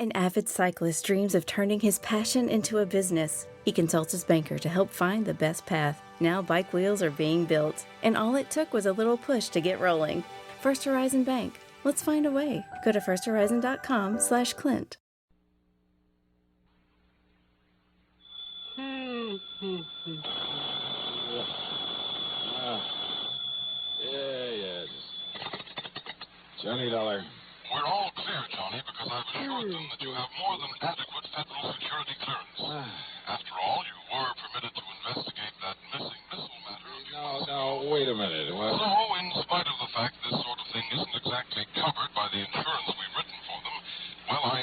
An avid cyclist dreams of turning his passion into a business. He consults his banker to help find the best path. Now bike wheels are being built, and all it took was a little push to get rolling. First Horizon Bank. Let's find a way. Go to firsthorizon.com/Clint. Yes. Johnny Dollar. We're all clear, Johnny, because I've assured them that you have more than adequate federal security clearance. After all, you were permitted to investigate that missing missile matter a few months ago. No, wait a minute. What? So, in spite of the fact this sort of thing isn't exactly covered by the insurance we've written for them, well, I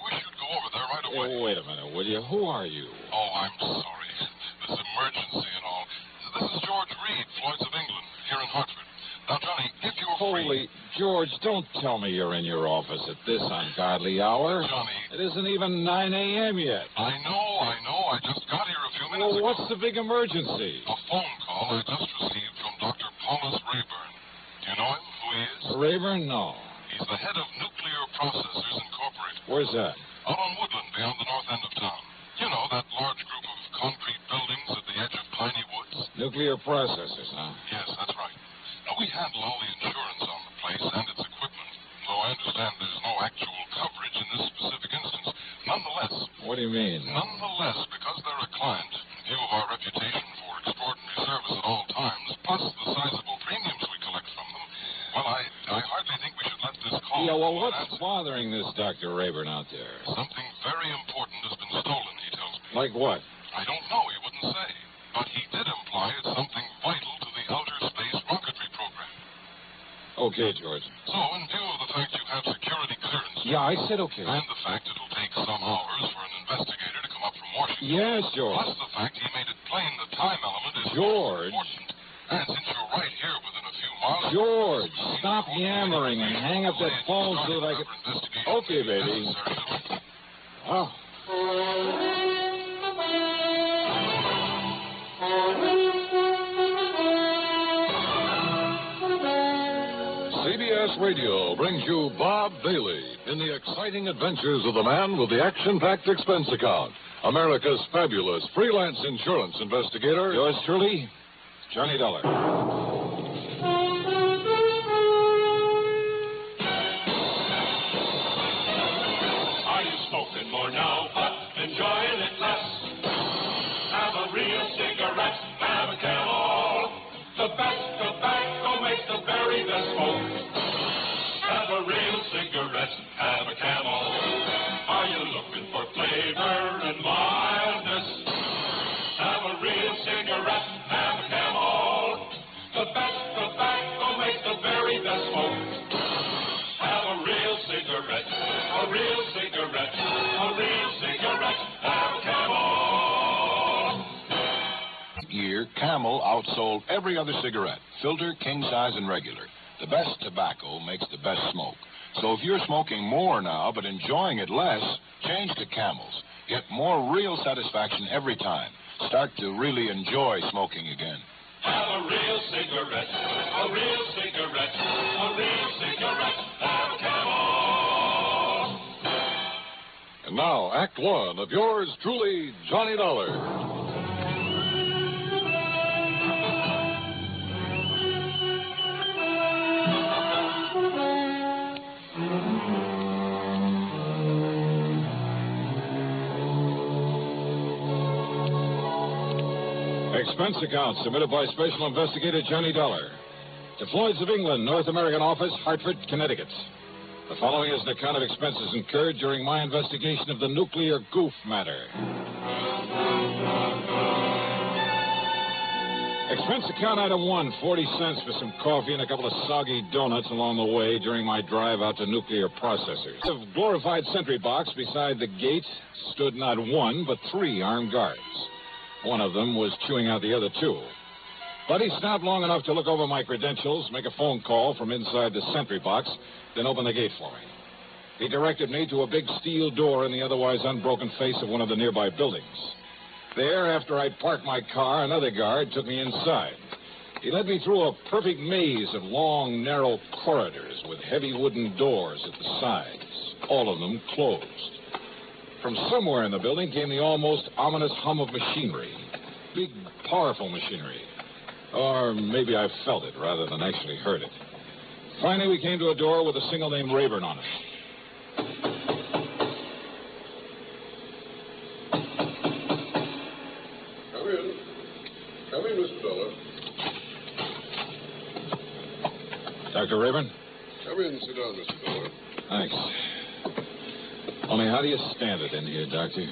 wish you'd go over there right away. Wait a minute, will you? Who are you? Oh, I'm sorry. This emergency and all. This is George Reed, Floyd's of England, here in Hartford. Now, Johnny, if you're Holy George, don't tell me you're in your office at this ungodly hour. Johnny. It isn't even 9 a.m. yet. I know. I just got here a few minutes Well, ago. what's the big emergency? A phone call I just received from Dr. Paulus Rayburn. Do you know him, who he is? Rayburn? No. He's the head of Nuclear Processors Incorporated. Where's that? Out on Woodland, beyond the north end of town. You know, that large group of concrete buildings at the edge of Piney Woods? Nuclear processors, huh? Yes, that's right. Now, we handle all the insurance on the place and its equipment, though I understand there's no actual coverage in this specific instance. Nonetheless... What do you mean? Nonetheless, because they're a client, in view of our reputation for extraordinary service at all times, plus the sizable premiums we collect from them, well, I hardly think we should let this call... Yeah, well, what's bothering this Dr. Rayburn out there? Something very important has been stolen, he tells me. Like what? I don't know, he wouldn't say. But he did imply it's something vital to the outer space rocketry program. Okay, George. So, in view of the fact you have security clearance... Yeah, I said okay. And the fact it'll take some hours for an investigator to come up from Washington... Yes, George. Plus the fact he made it plain the time element is George. important. And since you're right here within a few miles... George, stop yammering and hang up that phone so that I can... Okay, baby. Oh. CBS Radio brings you Bob Bailey in the exciting adventures of the man with the action-packed expense account, America's fabulous freelance insurance investigator. Yours truly, Johnny Dollar. Are you smoking more now, but enjoying it less? Have a real cigarette, have a Camel. The best tobacco makes the very best smoke. Have a real cigarette, have a Camel. Are you looking for flavor and mildness? Have a real cigarette, have a Camel. The best tobacco makes the very best smoke. Have a real cigarette, a real cigarette, a real cigarette, have a Camel. Year, Camel outsold every other cigarette, filter, king size, and regular. The best tobacco makes the best smoke. So if you're smoking more now but enjoying it less, change to Camels. Get more real satisfaction every time. Start to really enjoy smoking again. Have a real cigarette, a real cigarette, a real cigarette, have a Camel. And now, Act One of yours truly, Johnny Dollar. Expense account submitted by Special Investigator Johnny Dollar to Floyd's of England, North American Office, Hartford, Connecticut. The following is an account of expenses incurred during my investigation of the nuclear Goof matter. Expense account item 1, 40 cents for some coffee and a couple of soggy donuts along the way during my drive out to nuclear processors. A glorified sentry box beside the gate stood not one, but 3 armed guards. One of them was chewing out the other 2. But he stopped long enough to look over my credentials, make a phone call from inside the sentry box, then open the gate for me. He directed me to a big steel door in the otherwise unbroken face of one of the nearby buildings. There, after I'd parked my car, another guard took me inside. He led me through a perfect maze of long, narrow corridors with heavy wooden doors at the sides. all of them closed. From somewhere in the building came the almost ominous hum of machinery. Big, powerful machinery. Or maybe I felt it rather than actually heard it. Finally, we came to a door with a single name Rayburn on it. Come in. Come in, Mr. Dollar. Dr. Rayburn? Come in. Sit down, Mr. Dollar. Thanks. Only how do you stand it in here, Doctor?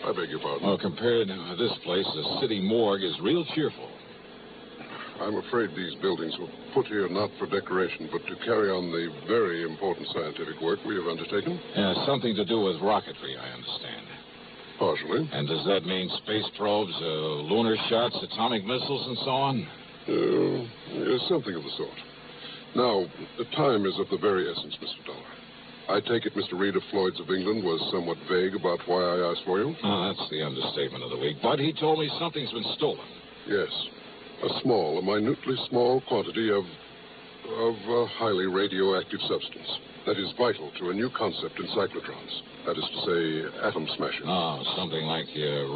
I beg your pardon. Well, compared to this place, the city morgue is real cheerful. I'm afraid these buildings were put here not for decoration, but to carry on the very important scientific work we have undertaken. Yeah, something to do with rocketry, I understand. Partially. And does that mean space probes, lunar shots, atomic missiles, and so on? Yes, something of the sort. Now, the time is of the very essence, Mr. Dollar. I take it Mr. Reed of Floyd's of England was somewhat vague about why I asked for you? Oh, that's the understatement of the week. But he told me something's been stolen. Yes. A minutely small quantity of a highly radioactive substance that is vital to a new concept in cyclotrons. That is to say, atom smashing. Oh, something like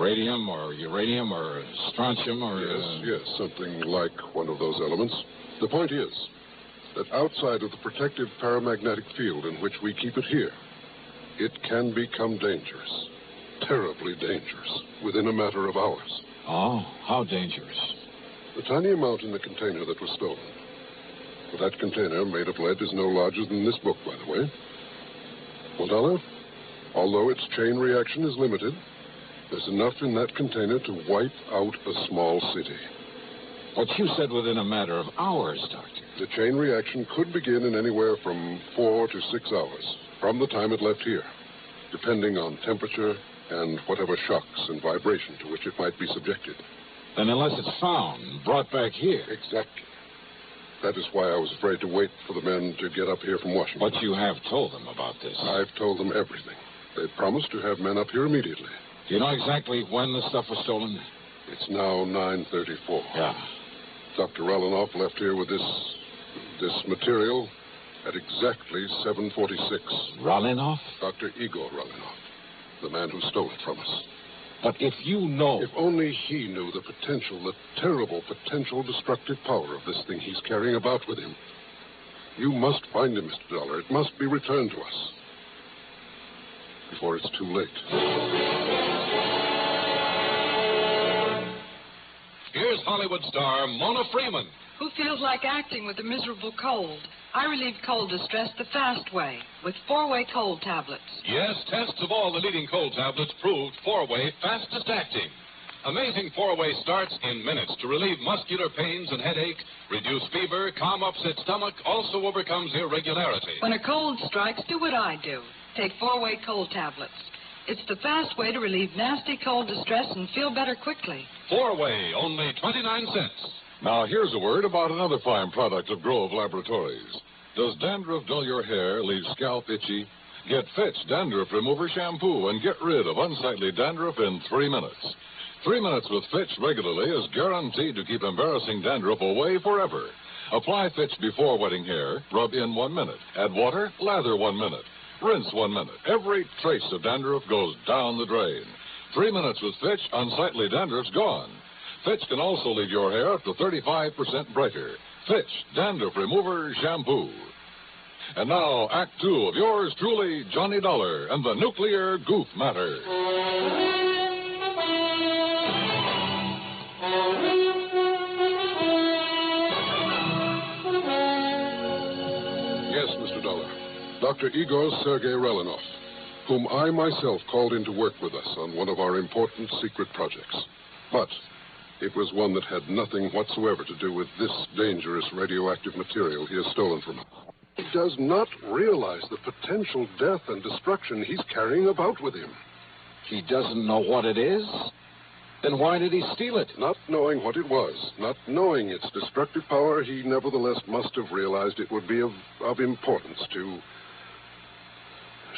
radium or uranium or strontium or... Yes, something like one of those elements. The point is that outside of the protective paramagnetic field in which we keep it here, it can become dangerous. Terribly dangerous, within a matter of hours. Oh, how dangerous? The tiny amount in the container that was stolen. But that container, made of lead, is no larger than this book, by the way. Well, Dollar, although its chain reaction is limited, there's enough in that container to wipe out a small city. But you said within a matter of hours, Doctor. The chain reaction could begin in anywhere from 4 to 6 hours from the time it left here, depending on temperature and whatever shocks and vibration to which it might be subjected. Then unless it's found and brought back here. Exactly. That is why I was afraid to wait for the men to get up here from Washington. But you have told them about this. I've told them everything. They promised to have men up here immediately. Do you know exactly when the stuff was stolen? It's now 9:34. Yeah. Dr. Rallinoff left here with this material at exactly 7:46. Rallinoff? Dr. Igor Rallinoff, the man who stole it from us. But if you know... If only he knew the terrible potential destructive power of this thing he's carrying about with him. You must find him, Mr. Dollar. It must be returned to us before it's too late. Here's Hollywood star Mona Freeman. Who feels like acting with a miserable cold? I relieve cold distress the fast way, with 4-way cold tablets. Yes, tests of all the leading cold tablets proved 4-way fastest acting. Amazing 4-way starts in minutes to relieve muscular pains and headache, reduce fever, calm upset stomach, also overcomes irregularity. When a cold strikes, do what I do. Take 4-way cold tablets. It's the fast way to relieve nasty cold distress and feel better quickly. 4-way, only 29 cents. Now, here's a word about another fine product of Grove Laboratories. Does dandruff dull your hair, leave scalp itchy? Get Fitch Dandruff Remover Shampoo and get rid of unsightly dandruff in 3 minutes. 3 minutes with Fitch regularly is guaranteed to keep embarrassing dandruff away forever. Apply Fitch before wetting hair, rub in 1 minute. Add water, lather 1 minute. Rinse 1 minute. Every trace of dandruff goes down the drain. 3 minutes with Fitch, unsightly dandruff's gone. Fitch can also leave your hair up to 35% brighter. Fitch Dandruff Remover Shampoo. And now, Act 2 of yours truly, Johnny Dollar and the Nuclear Goof Matter. Yes, Mr. Dollar. Dr. Igor Sergei Rallinoff, whom I myself called in to work with us on one of our important secret projects. But it was one that had nothing whatsoever to do with this dangerous radioactive material he has stolen from us. He does not realize the potential death and destruction he's carrying about with him. He doesn't know what it is? Then why did he steal it? Not knowing what it was, not knowing its destructive power, he nevertheless must have realized it would be of importance to,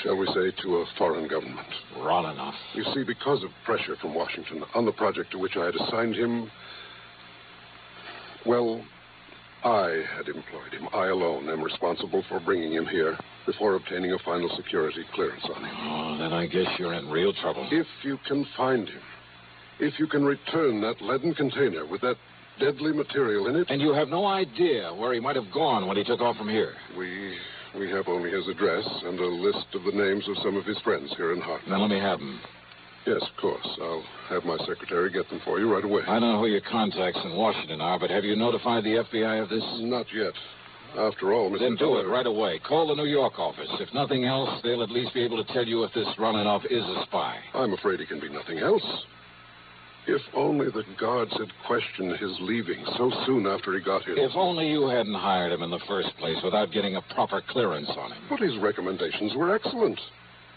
shall we say, to a foreign government. Rallinoff. You see, because of pressure from Washington on the project to which I had assigned him, well, I had employed him. I alone am responsible for bringing him here before obtaining a final security clearance on him. Oh, then I guess you're in real trouble. If you can find him, if you can return that leaden container with that deadly material in it... And you have no idea where he might have gone when he took off from here? We have only his address and a list of the names of some of his friends here in Hartford. Then let me have them. Yes, of course. I'll have my secretary get them for you right away. I don't know who your contacts in Washington are, but have you notified the FBI of this? Not yet. After all, Mr. Then do it right away. Call the New York office. If nothing else, they'll at least be able to tell you if this running-off is a spy. I'm afraid he can be nothing else. If only the guards had questioned his leaving so soon after he got here. If only you hadn't hired him in the first place without getting a proper clearance on him. But his recommendations were excellent.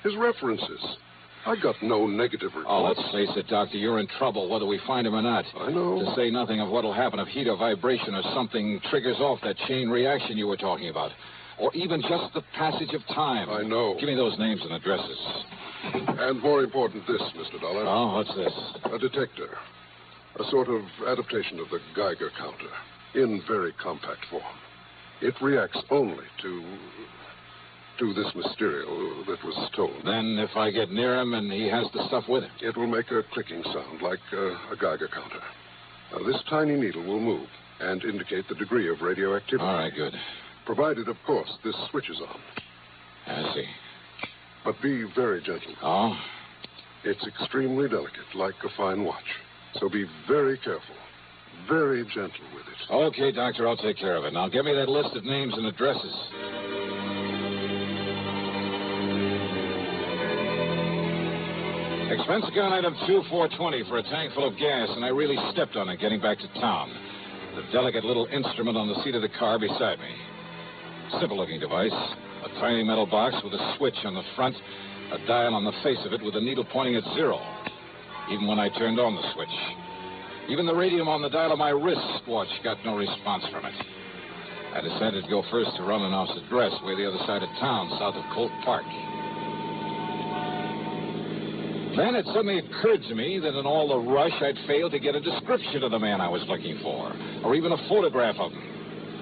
His references. I got no negative reports. Oh, let's face it, Doctor. You're in trouble whether we find him or not. I know. To say nothing of what'll happen if heat or vibration or something triggers off that chain reaction you were talking about. Or even just the passage of time. I know. Give me those names and addresses. And more important, this, Mr. Dollar. Oh, what's this? A detector. A sort of adaptation of the Geiger counter. In very compact form. It reacts only to this material that was stolen. Then if I get near him and he has the stuff with him? It will make a clicking sound like a Geiger counter. Now, this tiny needle will move and indicate the degree of radioactivity. All right, good. Provided, of course, this switch is on. I see. But be very gentle. Oh? It's extremely delicate, like a fine watch. So be very careful. Very gentle with it. Okay, Doctor, I'll take care of it. Now, give me that list of names and addresses. Expense account item 2420 for a tank full of gas, and I really stepped on it getting back to town. The delicate little instrument on the seat of the car beside me. Simple-looking device. A tiny metal box with a switch on the front, a dial on the face of it with the needle pointing at 0. Even when I turned on the switch. Even the radium on the dial of my wristwatch got no response from it. I decided to go first to Runenoff's address, way the other side of town, south of Colt Park. Then it suddenly occurred to me that in all the rush, I'd failed to get a description of the man I was looking for, or even a photograph of him.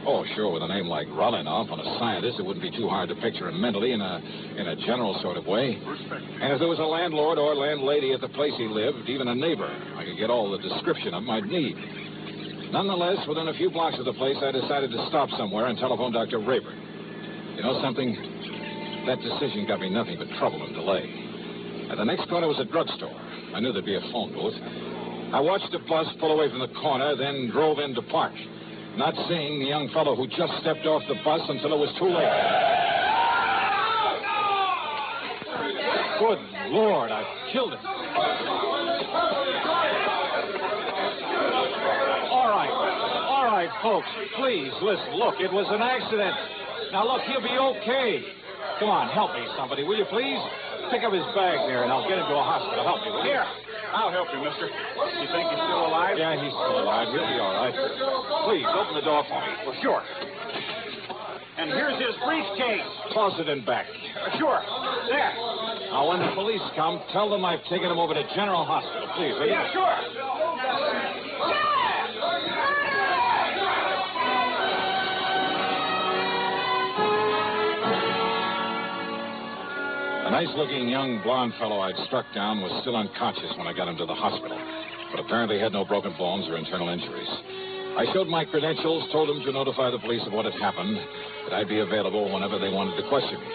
Oh, sure, with a name like Runenoff and a scientist, it wouldn't be too hard to picture him mentally in a general sort of way. And if there was a landlord or landlady at the place he lived, even a neighbor, I could get all the description of him I'd need. Nonetheless, within a few blocks of the place, I decided to stop somewhere and telephone Dr. Rayburn. You know something? That decision got me nothing but trouble and delay. At the next corner was a drugstore. I knew there'd be a phone booth. I watched the bus pull away from the corner, then drove in to park, not seeing the young fellow who just stepped off the bus until it was too late. Good Lord, I've killed him. All right, folks, please, listen. Look, it was an accident. Now, look, he'll be okay. Come on, help me, somebody, will you please? Pick up his bag there, and I'll get him to a hospital. Help me, will you? Here, I'll help you, mister. You think he's still alive? Yeah, he's still alive. He'll be all right. Please, open the door for me. Well, sure. And here's his briefcase. Toss it in back. Sure. There. Now, when the police come, tell them I've taken him over to General Hospital, please, will you? Yeah, sure. A nice-looking young blond fellow I'd struck down was still unconscious when I got him to the hospital, but apparently had no broken bones or internal injuries. I showed my credentials, told them to notify the police of what had happened, that I'd be available whenever they wanted to question me.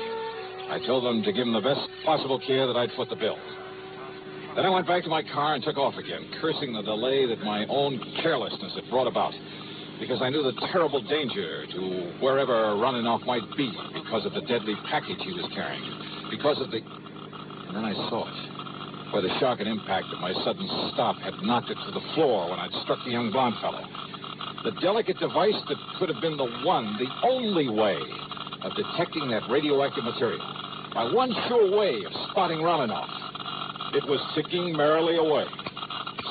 I told them to give them the best possible care, that I'd foot the bill. Then I went back to my car and took off again, cursing the delay that my own carelessness had brought about, because I knew the terrible danger to wherever Runenoff might be because of the deadly package he was carrying. Because of the... And then I saw it, where the shock and impact of my sudden stop had knocked it to the floor when I'd struck the young blonde fellow. The delicate device that could have been the one, the only way of detecting that radioactive material. My one sure way of spotting Runenoff. It was ticking merrily away.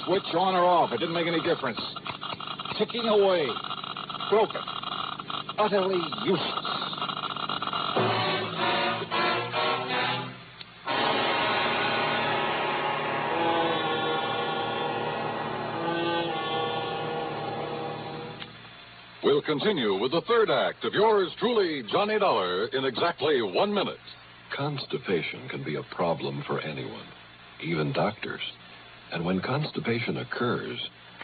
Switch on or off, it didn't make any difference. Ticking away. Broken. Utterly useless. We'll continue with the third act of yours truly, Johnny Dollar, in exactly 1 minute. Constipation can be a problem for anyone, even doctors. And when constipation occurs,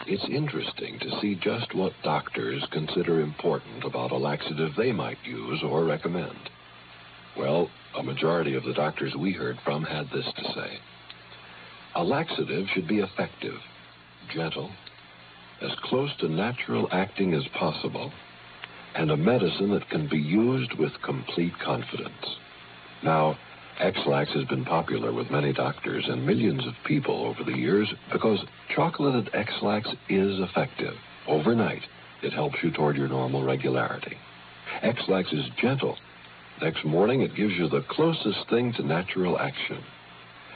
it's interesting to see just what doctors consider important about a laxative they might use or recommend. Well, a majority of the doctors we heard from had this to say. A laxative should be effective, gentle, as close to natural acting as possible, and a medicine that can be used with complete confidence. Now, X-Lax has been popular with many doctors and millions of people over the years because chocolated X-Lax is effective. Overnight, it helps you toward your normal regularity. X-Lax is gentle. Next morning, it gives you the closest thing to natural action.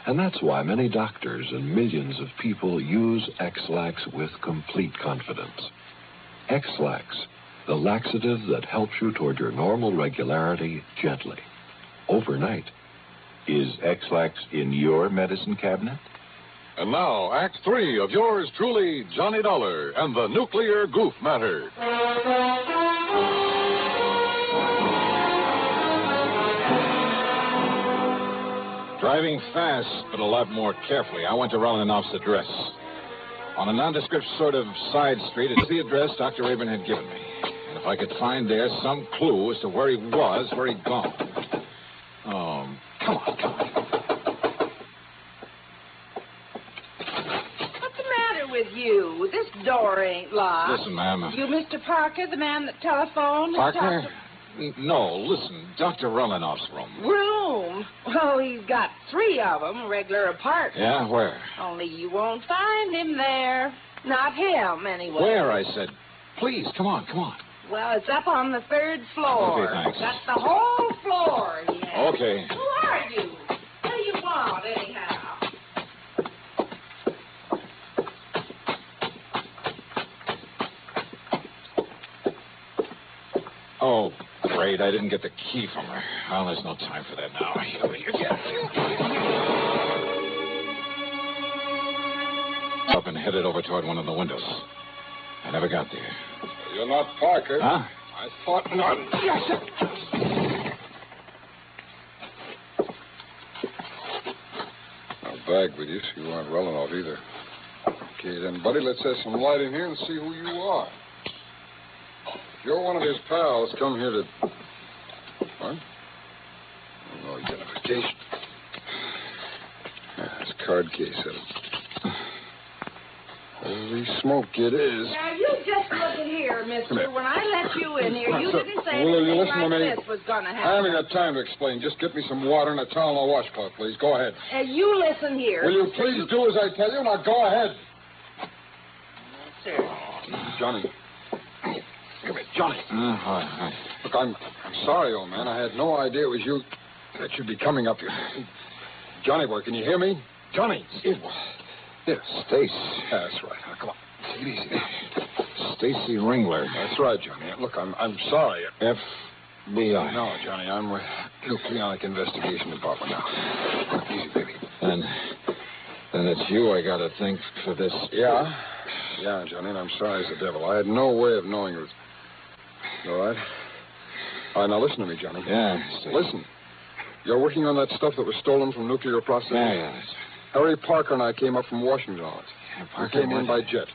And that's why many doctors and millions of people use X-Lax with complete confidence. X-Lax, the laxative that helps you toward your normal regularity gently, overnight. Is X-Lax in your medicine cabinet? And now, Act 3 of yours truly, Johnny Dollar, and the nuclear goof matter. Driving fast, but a lot more carefully, I went to Rolanoff's address. On a nondescript sort of side street, it's the address Dr. Rabin had given me. And if I could find there some clue as to where he was, where he'd gone. Oh, come on. What's the matter with you? This door ain't locked. Listen, ma'am. You Mr. Parker, the man that telephoned? Parker? No, listen, Dr. Rolanoff's room. Room? Well, he's got 3 of them, regular apartments. Yeah, where? Only you won't find him there. Not him, anyway. Where, I said. Please, come on. Well, it's up on the 3rd floor. Okay, thanks. That's the whole floor, yeah. Okay. Who are you? What do you want, anyhow? Oh, great, I didn't get the key from her. Well, there's no time for that now. Here you get it. Up and headed over toward one of the windows. I never got there. You're not Parker. Huh? I thought not. Yes, sir. No bag with you, so you aren't Rolanoff either. Okay, then, buddy, let's have some light in here and see who you are. If you're one of his pals, come here to... What? Oh, identification. This card case of it. Holy smoke, it is. Now, you just look at here, mister. When I let you in here, you didn't say Will you anything listen to like me? this was going to I happen. haven't got time to explain. Just get me some water and a towel and a washcloth, please. Go ahead. You listen here. Will you please do as I tell you? Now, go ahead. Sir. Johnny. Come here, Johnny. Hi. Look, I'm sorry, old man. I had no idea it was you that you'd be coming up here. Johnny boy, can you hear me? Johnny. Yes. Stace. That's right. Now, come on. Take it easy. Stacy Ringler. That's right, Johnny. Look, I'm sorry. FBI. No, Johnny, I'm with Nucleonic Investigation Department now. Easy, baby. Then it's you I gotta thank for this. Yeah, Johnny, and I'm sorry as the devil. I had no way of knowing it was... All right? All right, now listen to me, Johnny. Yeah, Stacy. Listen. You're working on that stuff that was stolen from nuclear processing? Yeah. Harry Parker and I came up from Washington on it. Yeah, We Parker came in by jet.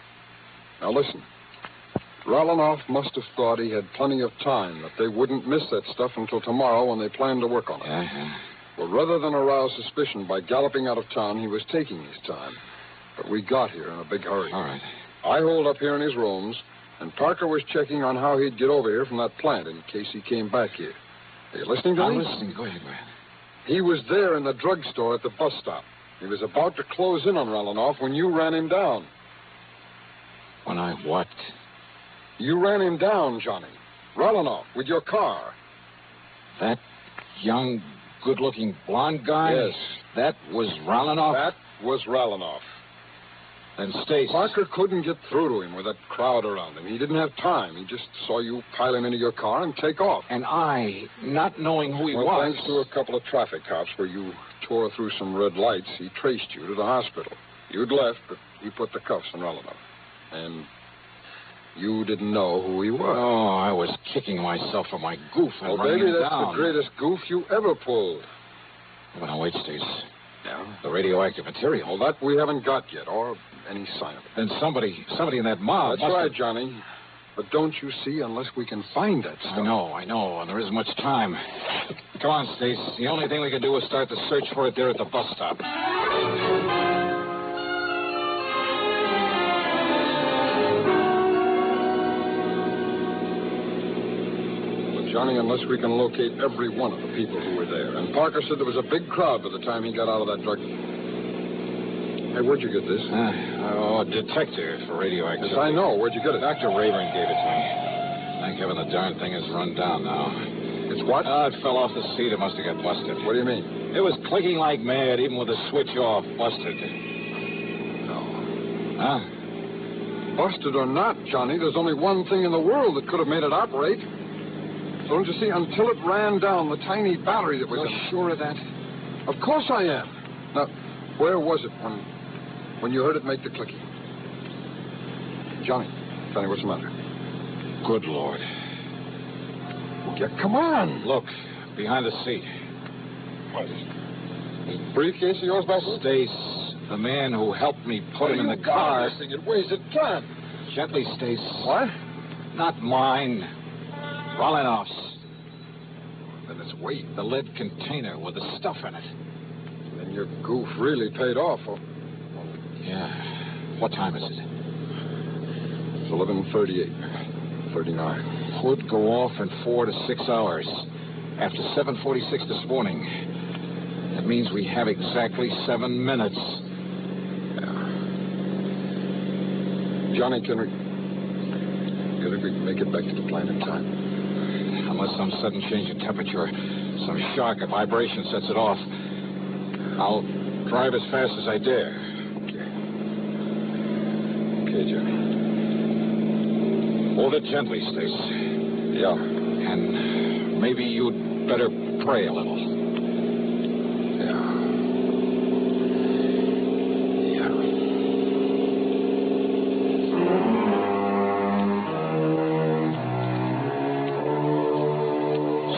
Now listen. Rolanoff must have thought he had plenty of time, that they wouldn't miss that stuff until tomorrow when they planned to work on it. Yeah. Well, rather than arouse suspicion by galloping out of town, he was taking his time. But we got here in a big hurry. All right. I holed up here in his rooms, and Parker was checking on how he'd get over here from that plant in case he came back here. Are you listening to me? I'm listening. Go ahead. He was there in the drugstore at the bus stop. He was about to close in on Rolanoff when you ran him down. When I what? You ran him down, Johnny. Rolanoff, with your car. That young, good-looking blonde guy? Yes. That was Rolanoff? That was Rolanoff. Then Stace. Parker couldn't get through to him with that crowd around him. He didn't have time. He just saw you pile him into your car and take off. And I, not knowing who he well, was. Thanks to a couple of traffic cops where you tore through some red lights, he traced you to the hospital. You'd left, but he put the cuffs on Rolanoff. And You didn't know who he was. Oh, I was kicking myself for my goof and running baby, him that's down. the greatest goof you ever pulled. But now, wait, Stace. Yeah? The radioactive material. Well, that we haven't got yet, or any sign of it. Then somebody in that mob. That's right, Johnny. But don't you see, unless we can find that stuff. I know, and there isn't much time. Come on, Stace. The only thing we can do is start the search for it there at the bus stop. But, Johnny, unless we can locate every one of the people who were there. And Parker said there was a big crowd by the time he got out of that drug. Hey, where'd you get this? A detector for radioactivity. Yes, I know. Where'd you get it? Dr. Rayburn gave it to me. Thank heaven the darn thing is run down now. It's what? It fell off the seat. It must have got busted. What do you mean? It was clicking like mad, even with the switch off. Busted. No. Huh? Busted or not, Johnny, there's only one thing in the world that could have made it operate. So don't you see, until it ran down the tiny battery that was... You're sure of that? Of course I am. Now, where was it when you heard it make the clicking? Johnny, what's the matter? Good Lord. Yeah, come on. Look, behind the seat. What? This briefcase of yours, Buster? Stace, the man who helped me put him in the car. This thing, it weighs a ton. Gently, Stace. What? Not mine. Rollinov's. Then it's weight. The lead container with the stuff in it. Then your goof really paid off. Yeah. What time is it? It's 11:38. 39. Would go off in 4 to 6 hours. After 7:46 this morning. That means we have exactly 7 minutes. Yeah. Johnny, can we make it back to the planet time? Unless some sudden change in temperature, some shock, a vibration sets it off. I'll drive as fast as I dare. Okay, Johnny. Hold it gently, Stace. Yeah. And maybe you'd better pray a little. Yeah.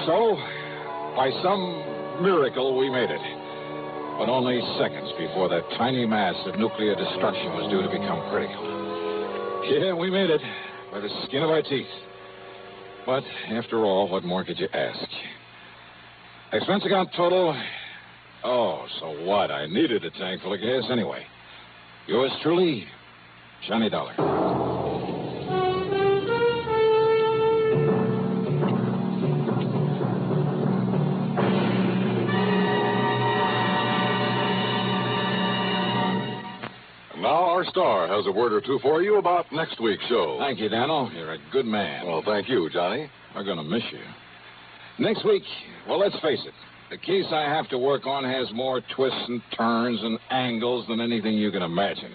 So, by some miracle, we made it. But only seconds before that tiny mass of nuclear destruction was due to become critical. Yeah, we made it. By the skin of our teeth. But, after all, what more could you ask? Expense account total... Oh, so what? I needed a tank full of gas anyway. Yours truly, Johnny Dollar. Now our star has a word or two for you about next week's show. Thank you, Daniel. You're a good man. Well, thank you, Johnny. We're going to miss you. Next week, well, let's face it. The case I have to work on has more twists and turns and angles than anything you can imagine.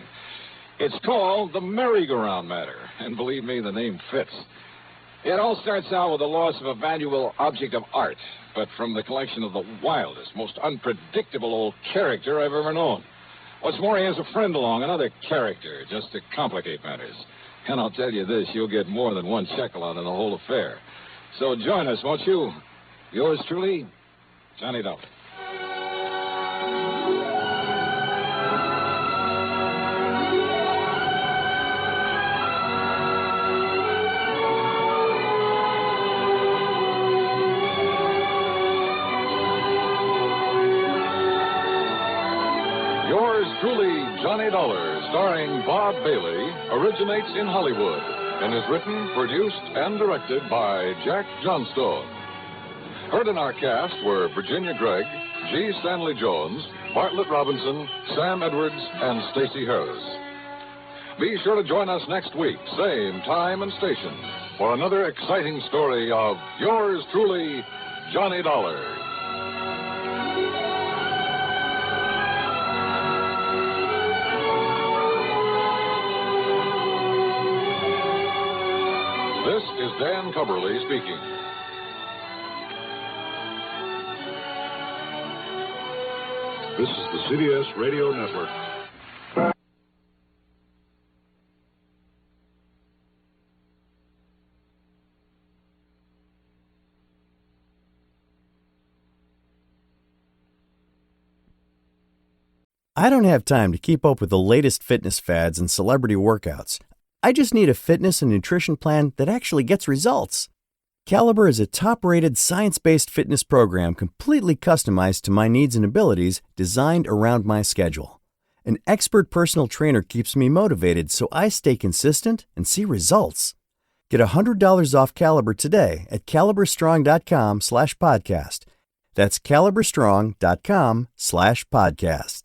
It's called the merry-go-round matter, and believe me, the name fits. It all starts out with the loss of a valuable object of art, but from the collection of the wildest, most unpredictable old character I've ever known. What's more, he has a friend along, another character, just to complicate matters. And I'll tell you this, you'll get more than one shekel out of the whole affair. So join us, won't you? Yours truly, Johnny Dollar. Yours truly, Johnny Dollar, starring Bob Bailey, originates in Hollywood and is written, produced, and directed by Jack Johnstone. Heard in our cast were Virginia Gregg, G. Stanley Jones, Bartlett Robinson, Sam Edwards, and Stacey Harris. Be sure to join us next week, same time and station, for another exciting story of yours truly, Johnny Dollar. This is Dan Cubberly speaking. This is the CBS Radio Network. I don't have time to keep up with the latest fitness fads and celebrity workouts. I just need a fitness and nutrition plan that actually gets results. Caliber is a top-rated, science-based fitness program completely customized to my needs and abilities, designed around my schedule. An expert personal trainer keeps me motivated so I stay consistent and see results. Get $100 off Caliber today at caliberstrong.com/podcast. That's caliberstrong.com/podcast.